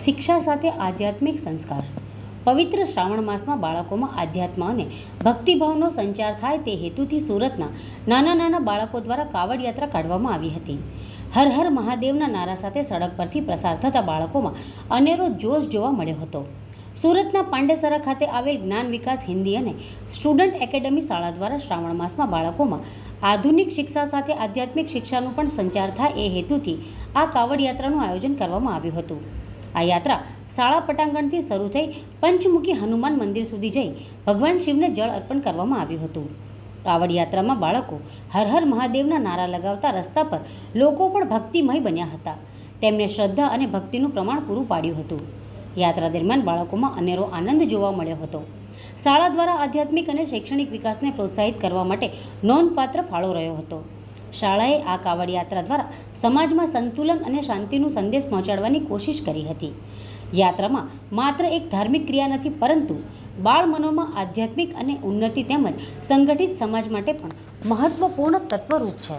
શિક્ષા સાથે આધ્યાત્મિક સંસ્કાર। પવિત્ર શ્રાવણ માસમાં બાળકોમાં આધ્યાત્મ અને ભક્તિભાવનો સંચાર થાય તે હેતુથી સુરતના નાના નાના બાળકો દ્વારા કાવડ યાત્રા કાઢવામાં આવી હતી। હર હર મહાદેવના નારા સાથે સડક પરથી પ્રસાર થતા બાળકોમાં અનેરો જોશ જોવા મળ્યો હતો। સુરતના પાંડેસરા ખાતે આવેલ જ્ઞાન વિકાસ હિન્દી અને સ્ટુડન્ટ એકેડમી શાળા દ્વારા શ્રાવણ માસમાં બાળકોમાં આધુનિક શિક્ષા સાથે આધ્યાત્મિક શિક્ષાનો પણ સંચાર થાય એ હેતુથી આ કાવડ યાત્રાનું આયોજન કરવામાં આવ્યું હતું। આ યાત્રા શાળા પટાંગણથી શરૂ થઈ પંચમુખી હનુમાન મંદિર સુધી જઈ ભગવાન શિવને જળ અર્પણ કરવામાં આવ્યું હતું। કાવડ યાત્રામાં બાળકો હર હર મહાદેવના નારા લગાવતા રસ્તા પર લોકો પણ ભક્તિમય બન્યા હતા। તેમને શ્રદ્ધા અને ભક્તિનું પ્રમાણ પૂરું પાડ્યું હતું। યાત્રા દરમિયાન બાળકોમાં અનેરો આનંદ જોવા મળ્યો હતો। શાળા દ્વારા આધ્યાત્મિક અને શૈક્ષણિક વિકાસને પ્રોત્સાહિત કરવા માટે નોંધપાત્ર ફાળો રહ્યો હતો। શાળાએ આ કાવડ યાત્રા દ્વારા સમાજમાં સંતુલન અને શાંતિનો સંદેશ પહોંચાડવાની કોશિશ કરી હતી। યાત્રામાં માત્ર એક ધાર્મિક ક્રિયા નથી, પરંતુ બાળ મનોમાં આધ્યાત્મિક અને ઉન્નતિ તેમજ સંગઠિત સમાજ માટે પણ મહત્વપૂર્ણ તત્વરૂપ છે।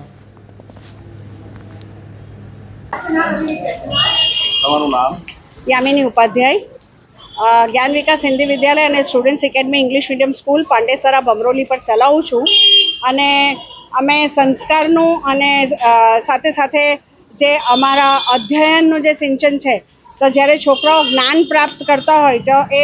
તમારું નામ? यामिनी उपाध्याय, ज्ञान विकास हिंदी विद्यालय અને students academy English medium school Pandesara Bamroli પર ચલાવું છું। અને અમે સંસ્કારનું અને સાથે સાથે જે અમારા અધ્યયનનું જે સિંચન છે, તો જ્યારે છોકરાઓ જ્ઞાન પ્રાપ્ત કરતા હોય તો એ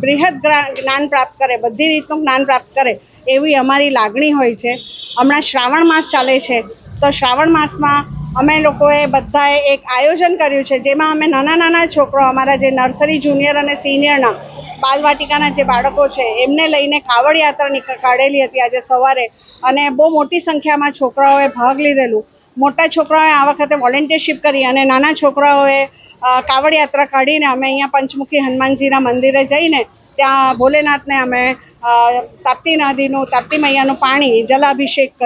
બૃહદ જ્ઞાન પ્રાપ્ત કરે, બધી રીતનું જ્ઞાન પ્રાપ્ત કરે એવી અમારી લાગણી હોય છે। હમણાં શ્રાવણ માસ ચાલે છે, તો શ્રાવણ માસમાં અમે લોકોએ બધાએ એક આયોજન કર્યું છે, જેમાં અમે નાના નાના છોકરો, અમારા જે નર્સરી, જુનિયર અને સિનિયરના બાલવાટિકાના જે બાળકો છે એમને લઈને કાવડ યાત્રા કાઢેલી હતી આજે સવારે, અને બહુ મોટી સંખ્યામાં છોકરાઓએ ભાગ લીધેલું। મોટા છોકરાઓએ આ વખતે વોલેન્ટિયરશિપ કરી અને નાના છોકરાઓએ કાવડ યાત્રા કાઢીને અમે અહીંયા પંચમુખી હનુમાનજીના મંદિરે જઈને ત્યાં ભોલેનાથને અમે તાપ્તી નદીનું, તાપ્તી મૈયાનું પાણી જલાભિષેક